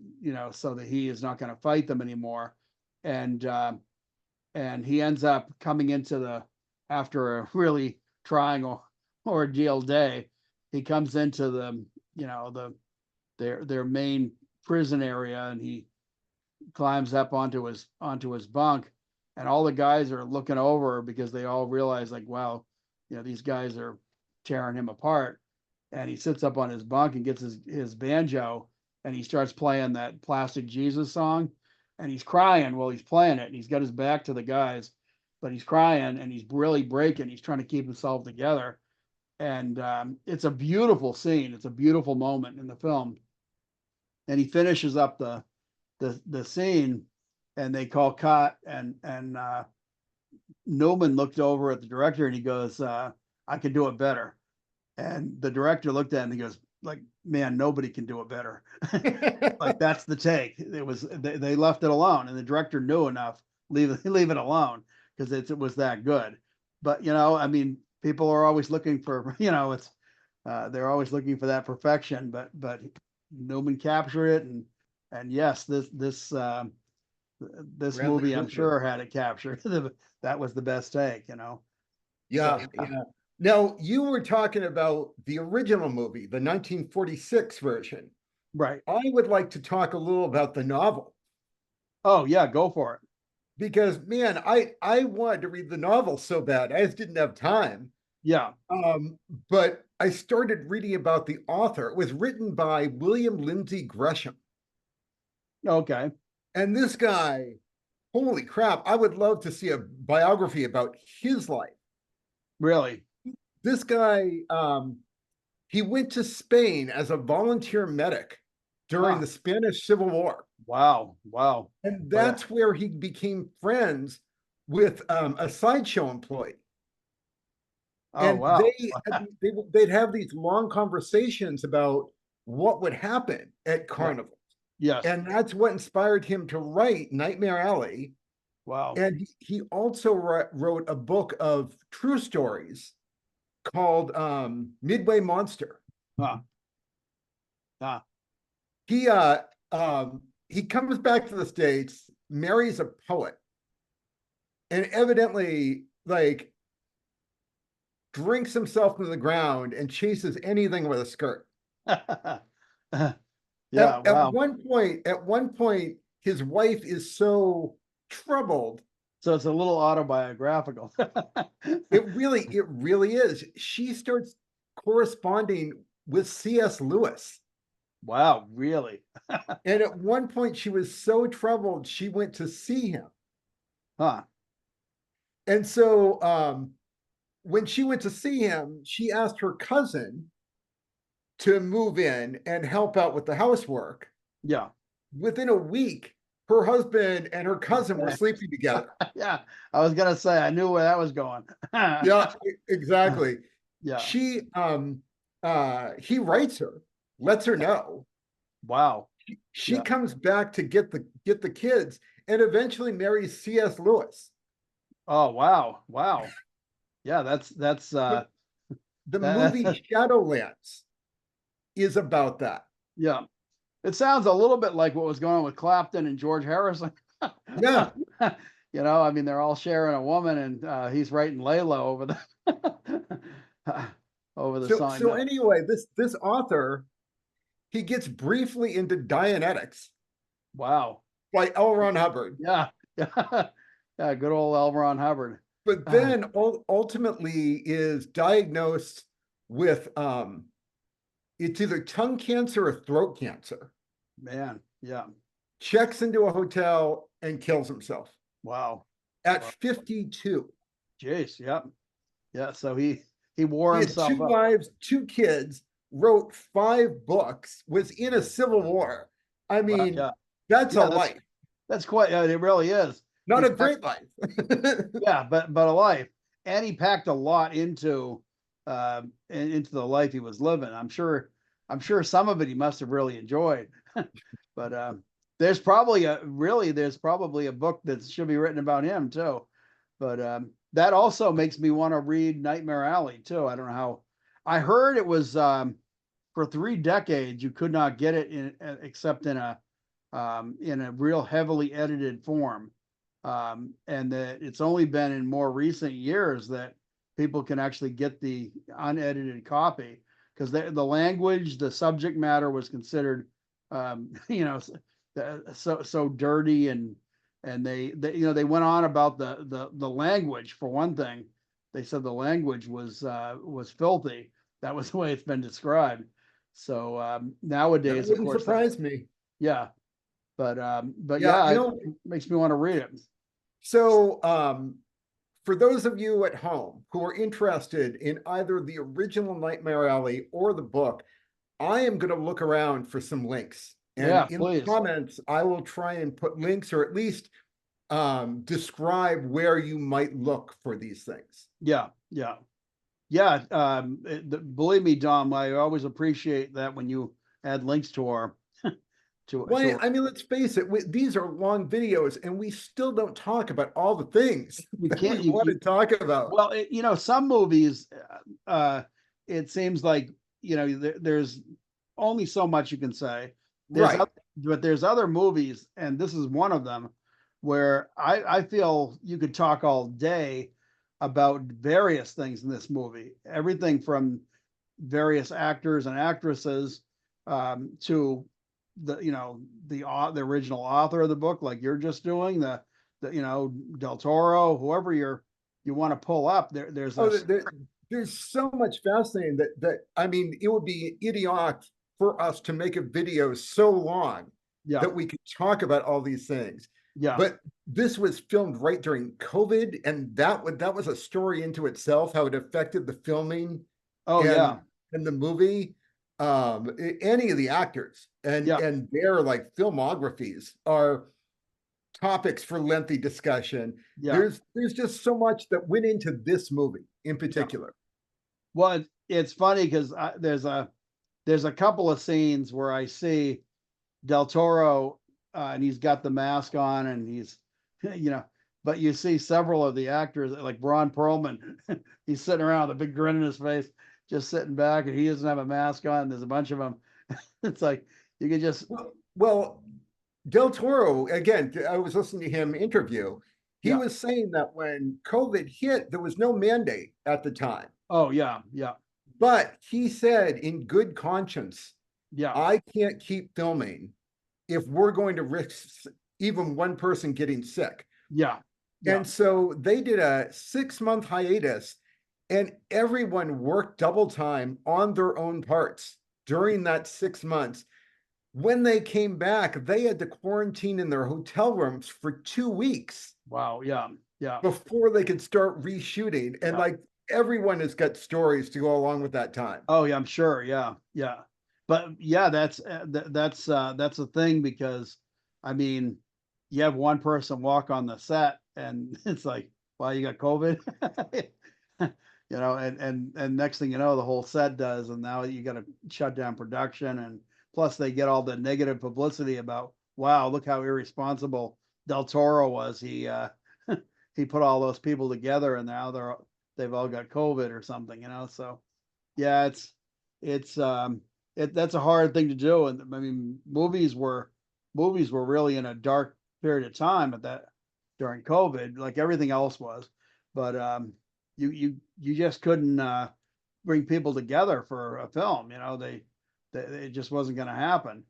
so that he is not going to fight them anymore. And he ends up coming into after a really trying ordeal day. He comes into their main prison area, and he climbs up onto his bunk, and all the guys are looking over because they all realize, like, wow, these guys are tearing him apart. And he sits up on his bunk and gets his banjo, and he starts playing that Plastic Jesus song, and he's crying while he's playing it, and he's got his back to the guys. but he's crying and he's really breaking. He's trying to keep himself together. And it's a beautiful scene. It's a beautiful moment in the film. And he finishes up the scene, and they call cut, and Newman looked over at the director and he goes, I can do it better. And the director looked at him and he goes, like, man, nobody can do it better. Like, that's the take. It was, they left it alone, and the director knew enough, leave it alone, because it was that good. But, I mean, people are always looking for, it's, they're always looking for that perfection, but Newman captured it. And yes, this Bradley movie, I'm Cooper. sure, had it captured. That was the best take, Yeah, So, yeah. Now, you were talking about the original movie, the 1946 version. right. I would like to talk a little about the novel Oh yeah, go for it. because, man, I wanted to read the novel so bad. I just didn't have time. Yeah. But I started reading about the author. It was written by William Lindsay Gresham. Okay. And this guy, holy crap, I would love to see a biography about his life. Really? This guy, he went to Spain as a volunteer medic during the Spanish Civil War. Wow. Wow. And that's where he became friends with a sideshow employee. Oh And wow. they'd have these long conversations about what would happen at carnivals. Yes. And that's what inspired him to write Nightmare Alley. Wow. And he also wrote a book of true stories called Midway Monster. Huh. Huh. He comes back to the States, marries a poet, and evidently like drinks himself to the ground and chases anything with a skirt. Yeah. At Wow. one point, his wife is so troubled. So it's a little autobiographical. It really is. She starts corresponding with C.S. Lewis. Wow. Really? And at one point, she was so troubled, she went to see him. Huh. And so when she went to see him, she asked her cousin to move in and help out with the housework. Yeah. Within a week, her husband and her cousin were sleeping together. Yeah. I was gonna say, I knew where that was going. Yeah, exactly. Yeah. He writes her, lets her know. Wow. She Yeah. comes back to get the kids and eventually marries C.S. Lewis. Oh wow. Wow. Yeah. That's The movie Shadowlands is about that. yeah. It sounds a little bit like what was going on with Clapton and George Harrison. Yeah. I mean, they're all sharing a woman, and he's writing Layla over the sign. So anyway, this author, he gets briefly into Dianetics Wow. by L. Ron Hubbard. Yeah. Yeah. Yeah. Good old L. Ron Hubbard. But then ultimately is diagnosed with it's either tongue cancer or throat cancer. Man. Yeah. Checks into a hotel and kills himself Wow. at Wow. 52. Jeez. Yep. Yeah. So he wore He had himself two up. wives, two kids, wrote 5 books, was in a civil war. I mean, Yeah. that's Yeah, a life. That's quite. It really is. Not He's a great life. Yeah, but a life, and he packed a lot into the life he was living. I'm sure some of it he must have really enjoyed. But there's probably a book that should be written about him too. But that also makes me want to read Nightmare Alley too. I don't know how. I heard it was for 3 decades you could not get it except in a real heavily edited form. And that it's only been in more recent years that people can actually get the unedited copy, because the language, the subject matter was considered, so dirty, and they went on about the language. For one thing, they said the language was filthy. That was the way it's been described. So nowadays, That of wouldn't course, surprise me. yeah. But Yeah, yeah, it makes me want to read it. So for those of you at home who are interested in either the original Nightmare Alley or the book, I am going to look around for some links. And Yeah, in the please. comments, I will try and put links or at least describe where you might look for these things. Yeah, yeah. Yeah, believe me, Dom, I always appreciate that when you add links to our Well, I mean, let's face it, these are long videos and we still don't talk about all the things you that we can't want to talk about. well, some movies, it seems like there's only so much you can say. Right. But there's other movies, and this is one of them, where I feel you could talk all day about various things in this movie. Everything from various actors and actresses, to the original author of the book, like you're just doing, the Del Toro, whoever you want to pull up. There's Oh, this. there's so much fascinating that I mean, it would be idiotic for us to make a video so long Yeah, that we could talk about all these things. yeah. But this was filmed right during COVID, and that was a story into itself, how it affected the filming Oh and yeah, the movie. Any of the actors yeah, and their like filmographies are topics for lengthy discussion. yeah, There's just so much that went into this movie in yeah. particular. Well, it's funny because there's a couple of scenes where I see Del Toro, and he's got the mask on, and he's, you know, but you see several of the actors, like Ron Perlman, he's sitting around with a big grin on his face, just sitting back, and he doesn't have a mask on. There's a bunch of them. It's like you could just, Well, Del Toro, again, I was listening to him interview. He yeah. was saying that when COVID hit, there was no mandate at the time. Oh yeah, yeah, But he said, in good conscience, yeah, I can't keep filming if we're going to risk even one person getting sick. yeah, yeah, And so they did a 6-month hiatus, and everyone worked double time on their own parts during that 6 months. When they came back, they had to quarantine in their hotel rooms for 2 weeks wow, yeah, yeah, before they could start reshooting. And yeah. like everyone has got stories to go along with that time. Oh yeah, I'm sure. Yeah, yeah. But yeah, that's a thing, because I mean, you have one person walk on the set, and it's like, wow, you got COVID. And next thing you know, the whole set does, and now you got to shut down production, and plus they get all the negative publicity about, wow, look how irresponsible Del Toro was. He he put all those people together, and now they've all got COVID or something. So yeah, that's a hard thing to do. And I mean, movies were really in a dark period of time during COVID, like everything else was. But you just couldn't bring people together for a film. It just wasn't going to happen.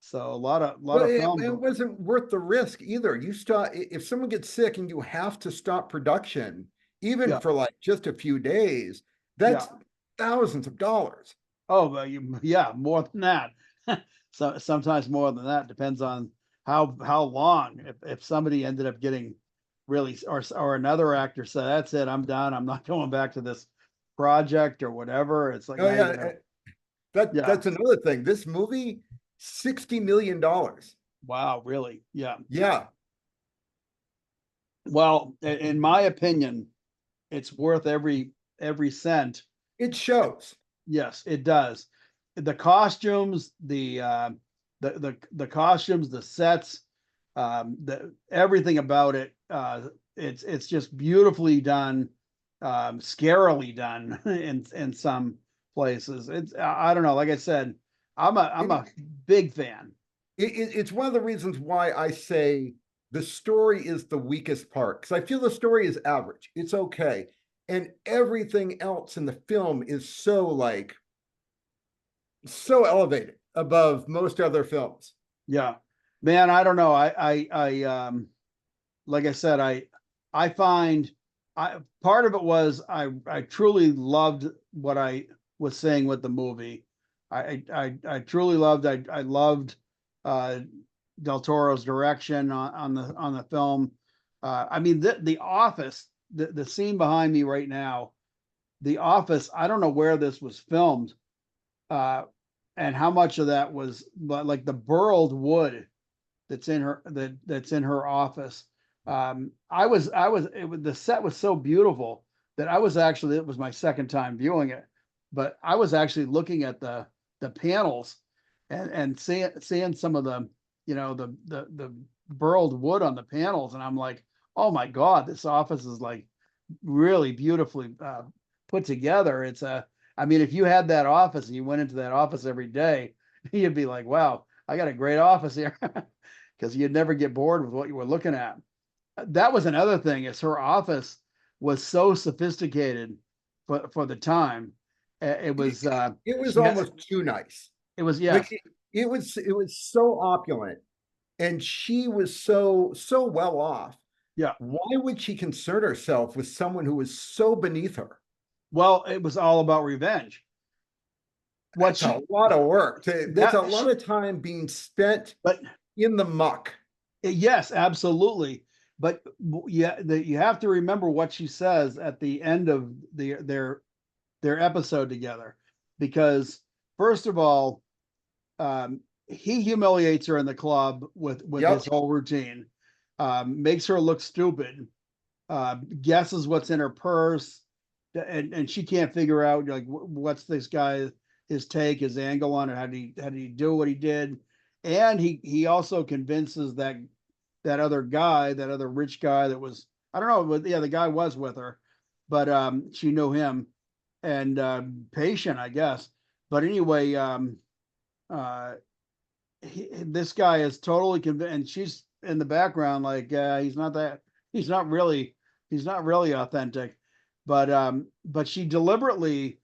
So a lot Well, of films. it wasn't worth the risk either. You stop if someone gets sick and you have to stop production, even Yeah, for like just a few days, yeah. that's thousands of dollars. Oh, but yeah, more than that. So sometimes more than that, depends on how long. If somebody ended up getting really, or another actor said, "That's it, I'm done. I'm not going back to this project or whatever." It's like, Oh now you yeah, gotta, yeah, that's another thing. This movie, $60 million. wow, really, yeah. Yeah, Well, in my opinion, it's worth every cent. it shows. Yes, it does. The costumes, the costumes, the sets, everything about it. It's just beautifully done, scarily done in some places. I don't know. Like I said, I'm a big fan. It's one of the reasons why I say the story is the weakest part because I feel the story is average. It's okay. And everything else in the film is so elevated above most other films. Yeah, man. I don't know. I like I said, I find I part of it was I truly loved what I was seeing with the movie. I truly loved. I loved uh Del Toro's direction on the film. I mean, the Office the scene behind me right now, The Office, I don't know where this was filmed, uh, and how much of that was, but like the burled wood that's in her office. The set was so beautiful that it was my second time viewing it, but I was actually looking at the panels and seeing some of the, the burled wood on the panels, and I'm like, oh my God, this office is like really beautifully put together. I mean, if you had that office and you went into that office every day, you'd be like, wow, I got a great office here. Because you'd never get bored with what you were looking at. That was another thing, is her office was so sophisticated for the time. It was It was she had almost too nice. it was Like yes. it was so opulent, and she was so well off. Yeah. Why would she concern herself with someone who was so beneath her? Well, it was all about revenge. What That's she a lot of work. That's a that lot of time being spent but in the muck. yes, absolutely. But yeah, you have to remember what she says at the end of their episode together, because first of all, he humiliates her in the club with his Yep. whole routine, makes her look stupid, guesses what's in her purse, and she can't figure out like what's this guy, his take, his angle on it. How did he do what he did? And he also convinces that other guy, that other rich guy that was, I don't know, but yeah, the guy was with her, but she knew him, and patient, I guess. But anyway, uh, this guy is totally convinced, and she's in the background like, he's not really, authentic. But she deliberately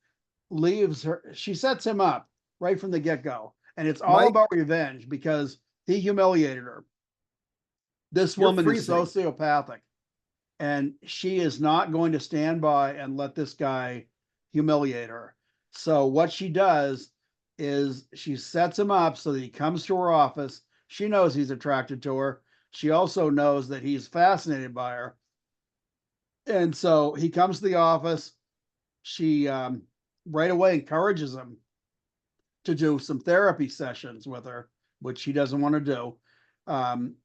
leaves her, she sets him up right from the get-go, and it's all Mike, about revenge because he humiliated her. This you're woman is freezing. sociopathic, and she is not going to stand by and let this guy humiliate her. So what she does is she sets him up so that he comes to her office. She knows he's attracted to her. She also knows that he's fascinated by her. And so he comes to the office. She right away encourages him to do some therapy sessions with her, which he doesn't want to do. Um,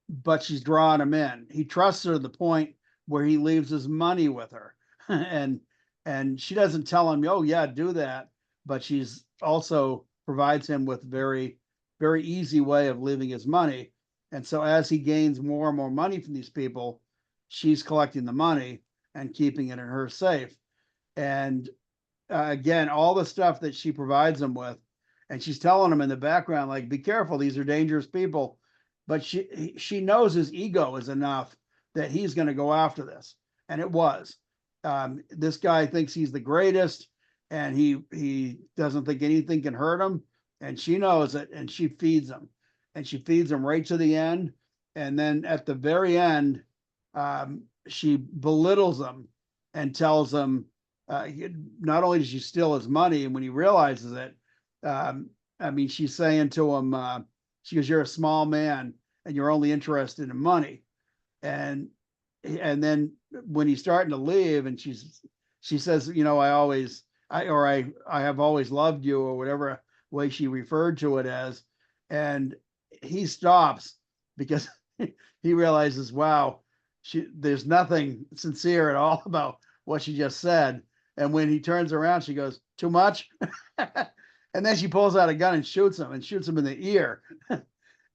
but she's drawing him in. He trusts her to the point where he leaves his money with her. and and she doesn't tell him, oh yeah, do that. But she's also provides him with very easy way of leaving his money. And so as he gains more and more money from these people, she's collecting the money and keeping it in her safe. And again, all the stuff that she provides him with, and she's telling him in the background, like, be careful, these are dangerous people. But she knows his ego is enough that he's going to go after this, and it was. This guy thinks he's the greatest, and he doesn't think anything can hurt him, and she knows it, and she feeds him right to the end, and then at the very end, she belittles him and tells him, not only does she steal his money, and when he realizes it, I mean, she's saying to him, she goes, "You're a small man, and you're only interested in money." And then when he's starting to leave, and she says, I have always loved you, or whatever way she referred to it as, and he stops because he realizes, wow, there's nothing sincere at all about what she just said. And when he turns around, she goes, "Too much?" And then she pulls out a gun and shoots him in the ear,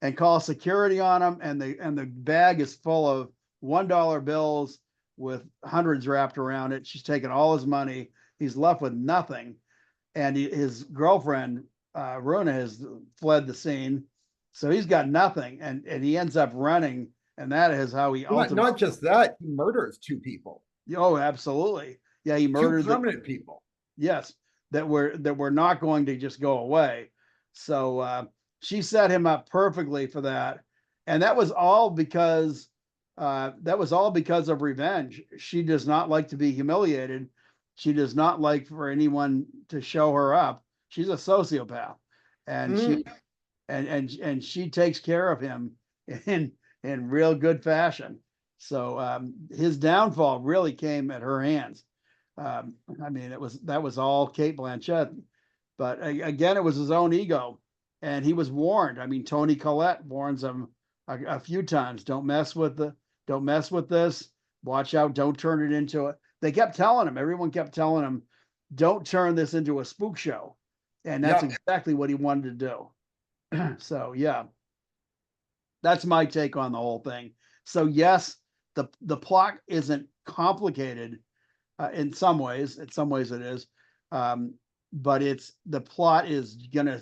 and calls security on him. And the bag is full of $1 bills with hundreds wrapped around it. She's taken all his money. He's left with nothing. And his girlfriend, Runa, has fled the scene. So he's got nothing. And he ends up running. And that is how he Not ultimately. just that, he murders two people, Oh, absolutely. Yeah, he two murdered prominent people. yes, that were not going to just go away. So she set him up perfectly for that, and that was all because of revenge. She does not like to be humiliated. She does not like for anyone to show her up. She's a sociopath, and Mm, she takes care of him in real good fashion. So his downfall really came at her hands. I mean, that was all Cate Blanchett, but again, it was his own ego, and he was warned. I mean, Tony Collette warns him a few times: don't mess with this. Watch out! Don't turn it into a. They kept telling him. Everyone kept telling him, don't turn this into a spook show, and that's Yeah. exactly what he wanted to do. So yeah, that's my take on the whole thing. So yes, the plot isn't complicated in some ways. In some ways, it is, um, but it's the plot is gonna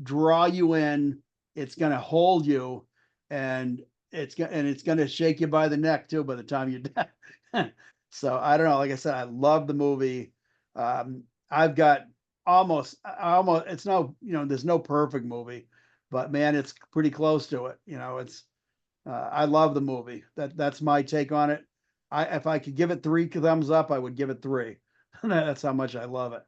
draw you in. It's gonna hold you, and it's gonna shake you by the neck too. By the time you're done. So I don't know. Like I said, I love the movie. I've got almost. It's no, there's no perfect movie, but man, it's pretty close to it. It's I love the movie. That's my take on it. If I could give it 3 thumbs up, I would give it 3. That's how much I love it.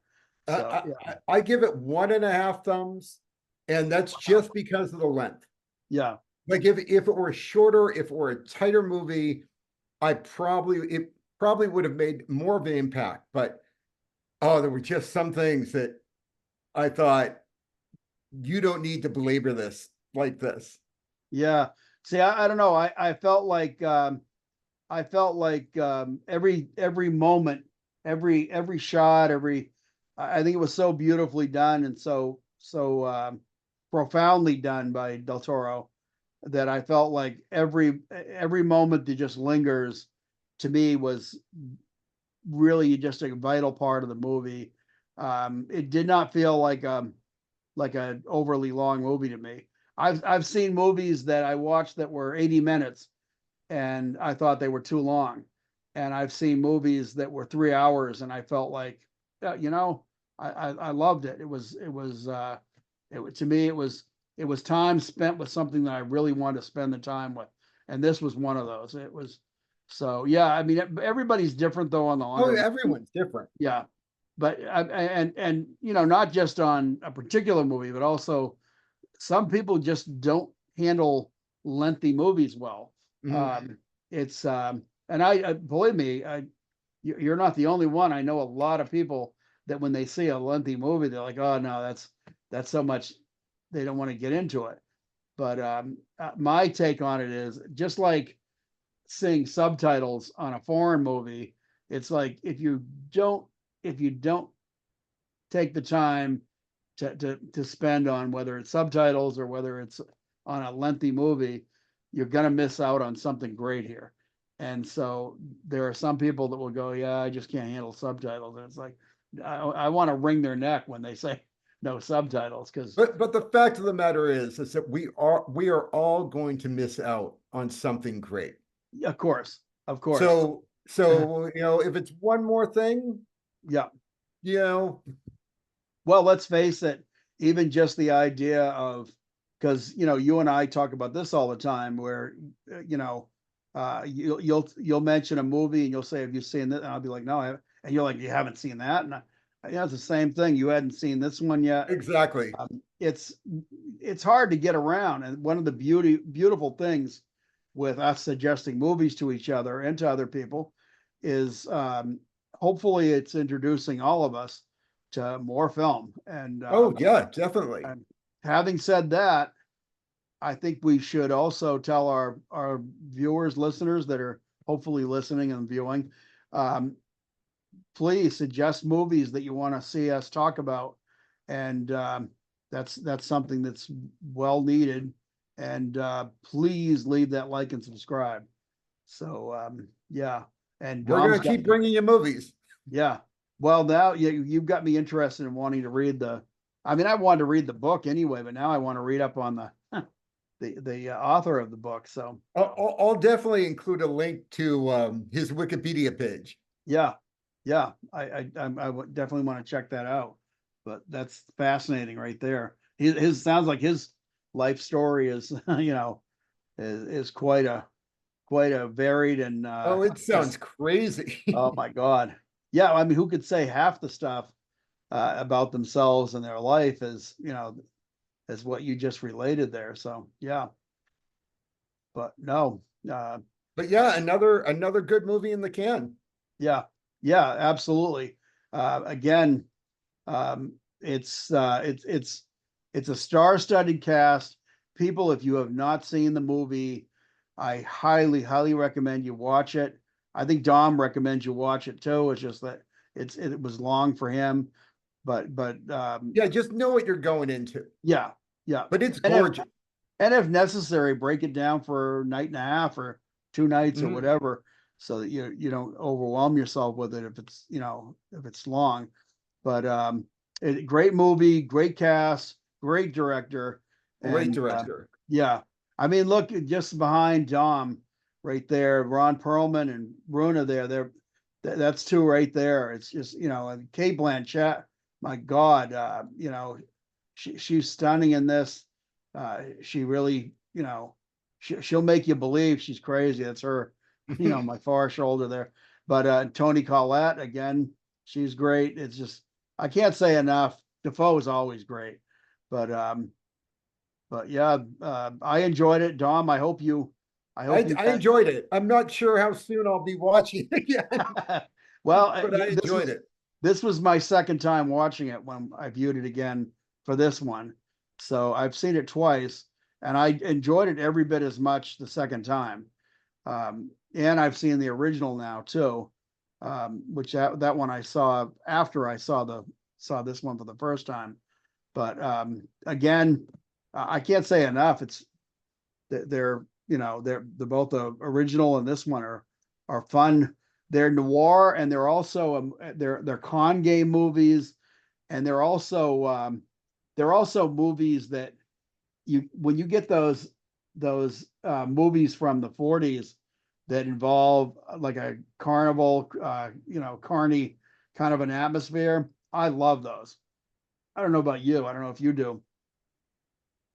So yeah, I give it 1.5 thumbs, and that's just because of the length. yeah, Like if it were shorter, if it were a tighter movie, it probably would have made more of an impact. But oh, there were just some things that I thought you don't need to belabor this like this. yeah. See, I don't know. I felt like every moment, every shot, I think it was so beautifully done and so profoundly done by Del Toro that I felt like every moment that just lingers to me was really just a vital part of the movie. It did not feel like an overly long movie to me. I've seen movies that I watched that were 80 minutes and I thought they were too long. And I've seen movies that were 3 hours and I felt like, I loved it. To me, it was time spent with something that I really wanted to spend the time with. And this was one of those. It was, so yeah, I mean, everybody's different though on the Oh, longer. everyone's different. Yeah. But, and, not just on a particular movie, but also some people just don't handle lengthy movies well. Mhm. It's and I believe me, you're not the only one. I know a lot of people that when they see a lengthy movie, they're like, oh no, that's so much. They don't want to get into it. But my take on it is just like seeing subtitles on a foreign movie. It's like if you don't take the time to spend on whether it's subtitles or whether it's on a lengthy movie, you're gonna miss out on something great here. And so there are some people that will go, yeah, I just can't handle subtitles. And it's like I want to wring their neck when they say no subtitles because But the fact of the matter is that we are all going to miss out on something great. of course, of course, So if it's one more thing, yeah. you know, Well, let's face it, even just the idea of because you and I talk about this all the time where you'll mention a movie and you'll say, have you seen that? And I'll be like, no, I haven't. And you're like, you haven't seen that? And it's the same thing. You hadn't seen this one yet. exactly. It's hard to get around. And one of the beautiful things with us suggesting movies to each other and to other people is hopefully it's introducing all of us to more film. Oh yeah, definitely. And having said that, I think we should also tell our viewers, listeners that are hopefully listening and viewing, um, please suggest movies that you want to see us talk about, and that's something that's well needed. And please leave that like and subscribe. So yeah, and We're Dom's gonna got keep bringing you movies. yeah. Well, now you've got me interested in wanting to read the. I mean, I wanted to read the book anyway, but now I want to read up on the author of the book. So I'll definitely include a link to his Wikipedia page. yeah, yeah, I would definitely want to check that out. But that's fascinating right there. His sounds like his life story is is quite a varied and Oh, it just sounds crazy. oh my God. Yeah, I mean, who could say half the stuff about themselves and their life as what you just related there? So yeah, but no, But yeah, another good movie in the can. Yeah, yeah, absolutely. Again, it's a star-studded cast. People, if you have not seen the movie, I highly, highly recommend you watch it. I think Dom recommends you watch it too. It's just that it was long for him, but Yeah, just know what you're going into. yeah, yeah. But it's And if gorgeous. and if necessary, break it down for a night and a half or 2 nights or Mhm. whatever, so that you don't overwhelm yourself with it if it's if it's long. But great movie, great cast, great director, Great and director. yeah, I mean, look just behind Dom, right there, Ron Perlman and Runa there. That's two right there. It's just and Kate Blanchett. My God, she's stunning in this. She really, she'll make you believe she's crazy. That's her, my far shoulder there. But Toni Collette again, she's great. It's just I can't say enough. Defoe is always great, but yeah, I enjoyed it. Dom, I hope you I had, enjoyed it. I'm not sure how soon I'll be watching it again, well, but I enjoyed it. this was my second time watching it when I viewed it again for this one. So I've seen it twice and I enjoyed it every bit as much the second time. And I've seen the original now too, which that one I saw after I saw this one for the first time. But again, I can't say enough. They're both the original and this one are fun. They're noir and they're also they're con game movies, and they're also movies that when you get those movies from the 40s that involve like a carnival, carny kind of an atmosphere. I love those. I don't know about you. I don't know if you do,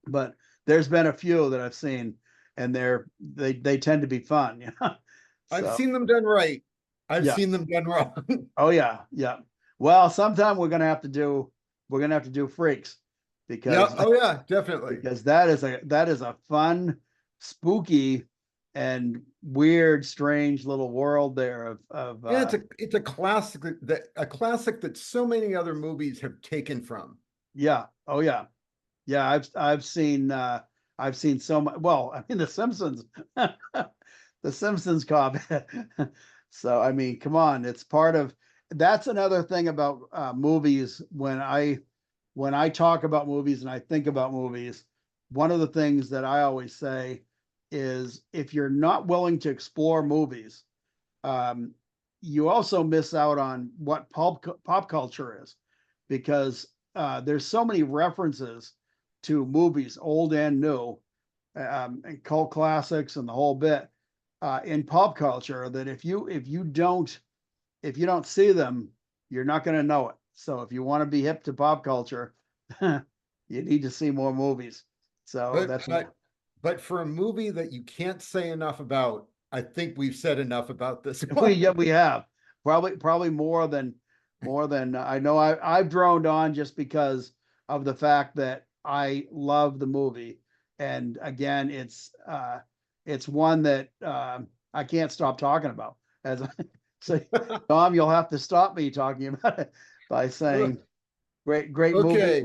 but there's been a few that I've seen, and they tend to be fun. I've So seen them done right. I've yeah. seen them done wrong. Oh yeah, yeah. Well, sometime we're gonna have to do freaks Yeah. because Oh yeah, definitely. that is a fun, spooky, and weird, strange little world there of Yeah, it's a classic that so many other movies have taken from. yeah. Oh yeah. Yeah, I've seen so much. Well, I mean, The Simpsons, The Simpsons cop. So I mean, come on, it's part of. That's another thing about movies. When I talk about movies and I think about movies, one of the things that I always say is if you're not willing to explore movies, um, you also miss out on what pop culture is, because there's so many references to movies, old and new, and cult classics and the whole bit in pop culture that if you don't see them, you're not going to know it. So if you want to be hip to pop culture, you need to see more movies. So But that's but but for a movie that you can't say enough about, I think we've said enough about this we one. yeah we have probably more than I know. I've droned on just because of the fact that I love the movie, and again, it's one that I can't stop talking about. As so, Tom, you'll have to stop me talking about it by saying great movie. Okay,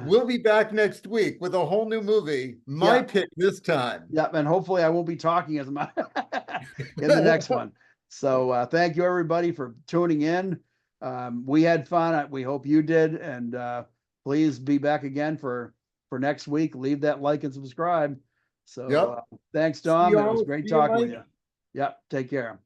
we'll be back next week with a whole new movie. My Yeah, pick this time. yeah, and hopefully I won't be talking as much in the next one. So thank you everybody for tuning in. We had fun. We hope you did, and please be back again for next week. Leave that like and subscribe. So Yep. thanks, See Tom. It was y'all. great See you, talking with Mike. you. Yep. Take care.